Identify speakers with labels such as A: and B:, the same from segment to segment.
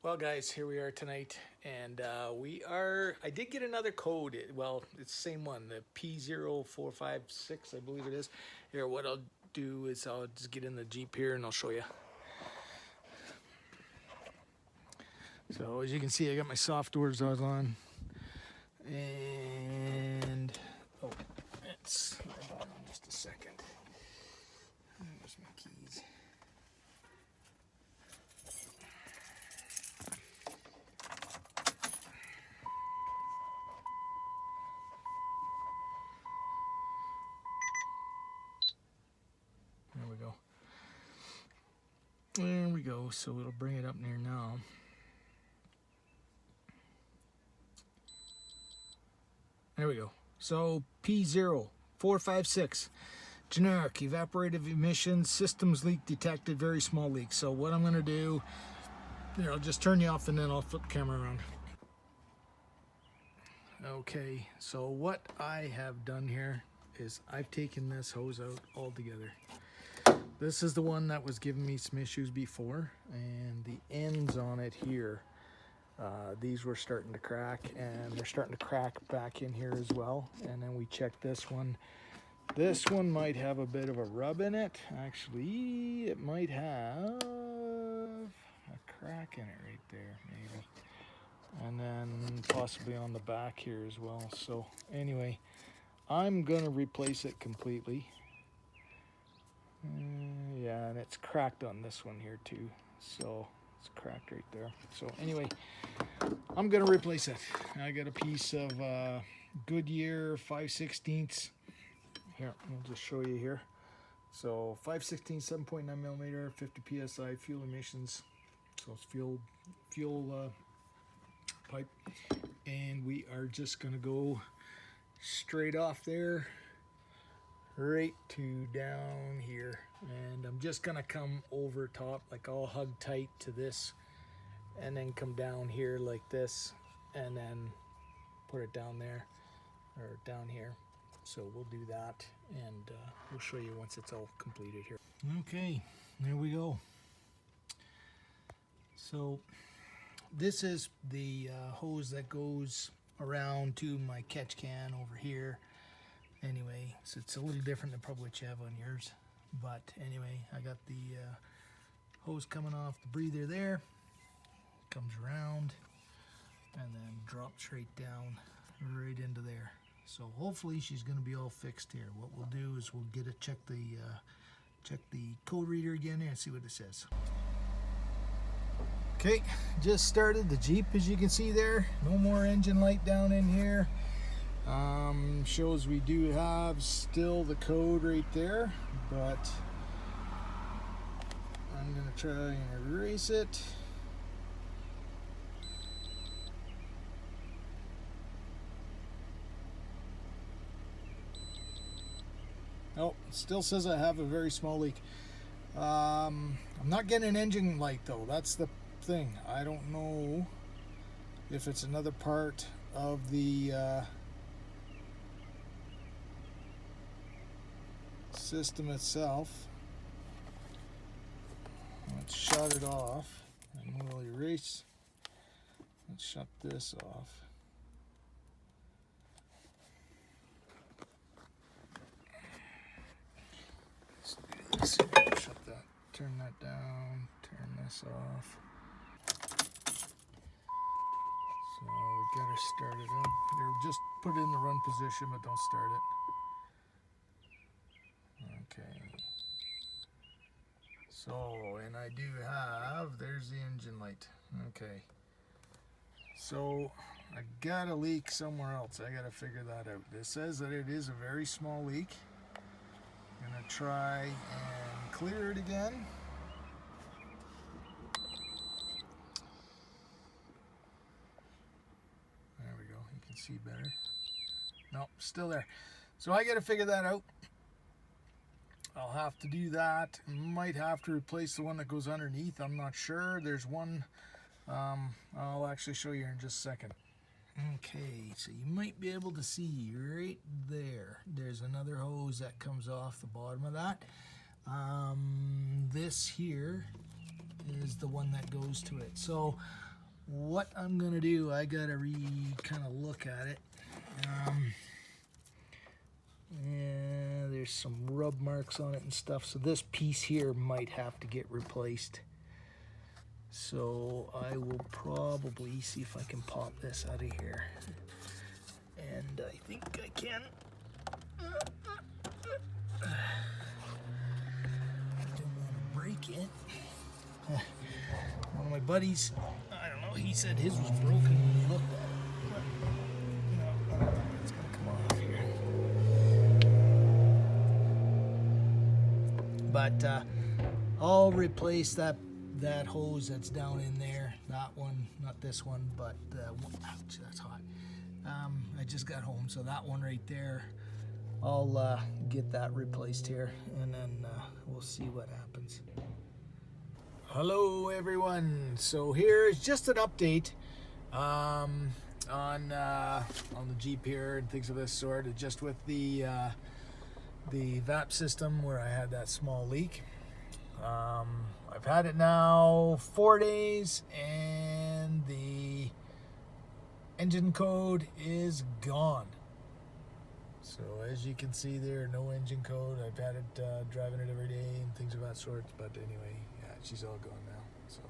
A: Well, guys, here we are tonight, and I did get another code. Well, it's the same one, the P0456, I believe it is. Here, what I'll do is I'll just get in the Jeep here and I'll show you. So, as you can see, I got my soft doors on. And, oh, it's, hold on just a second. There's my keys. There we go. There we go. So it'll bring it up near now. There we go. So P0456, generic evaporative emissions, systems leak detected, very small leak. So what I'm going to do, here, I'll just turn you off and then I'll flip the camera around. Okay, so what I have done here is I've taken this hose out altogether. This is the one that was giving me some issues before, and the ends on it here, these were starting to crack, and they're starting to crack back in here as well. And then we checked this one. This one might have a bit of a rub in it. Actually, it might have a crack in it right there, maybe. And then possibly on the back here as well. So anyway, I'm gonna replace it completely. Yeah, and it's cracked on this one here too. So it's cracked right there. So anyway, I'm gonna replace it. I got a piece of Goodyear 5/16. Here, I'll just show you here. So 5/16, 7.9 millimeter, 50 psi fuel emissions. So it's fuel pipe, and we are just gonna go straight off there, right to down here, and I'm just gonna come over top, like I'll hug tight to this, and then come down here like this, and then put it down there, or down here. So we'll do that, and we'll show you once it's all completed here. Okay, there we go. So this is the hose that goes around to my catch can over here. Anyway, so it's a little different than probably what you have on yours. But anyway, I got the hose coming off the breather there. Comes around and then drops right down right into there. So hopefully she's going to be all fixed here. What we'll do is we'll get it, check the code reader again here and see what it says. Okay, just started the Jeep, as you can see there. No more engine light down in here. Shows we do have still the code right there, but I'm gonna try and erase it. Oh, it still says I have a very small leak. I'm not getting an engine light though. That's the thing. I don't know if it's another part of the system itself. Let's shut it off and we'll erase. Let's shut this off. Let's do this. Shut that, turn that down, turn this off. So we gotta start it up. Here, just put it in the run position, but don't start it. Okay. So, and I do have, there's the engine light. Okay. So, I got a leak somewhere else. I gotta figure that out. It says that it is a very small leak. I'm gonna try and clear it again. There we go. You can see better. Nope, still there. So I gotta figure that out. I'll have to do that. Might have to replace the one that goes underneath. I'm not sure. There's one. I'll actually show you in just a second. Okay, so you might be able to see right there. There's another hose that comes off the bottom of that. This here is the one that goes to it. So what I'm gonna do, I gotta kind of look at it. Yeah, there's some rub marks on it and stuff, so this piece here might have to get replaced. So I will probably see if I can pop this out of here, and I think I can. I don't want to break it. One of my buddies, I don't know, he said his was broken when he looked at it. No, it's gonna come off here. But I'll replace that hose that's down in there. That one, not this one, but ouch, that's hot. I just got home, so that one right there, I'll get that replaced here, and then we'll see what happens. Hello everyone. So here's just an update on the Jeep here and things of this sort. Just with the Evap system where I had that small leak. I've had it now 4 days, and the engine code is gone. So as you can see there, no engine code. I've had it driving it every day and things of that sort. But anyway, yeah, she's all gone now. So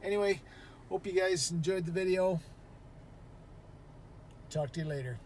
A: anyway, hope you guys enjoyed the video. Talk to you later.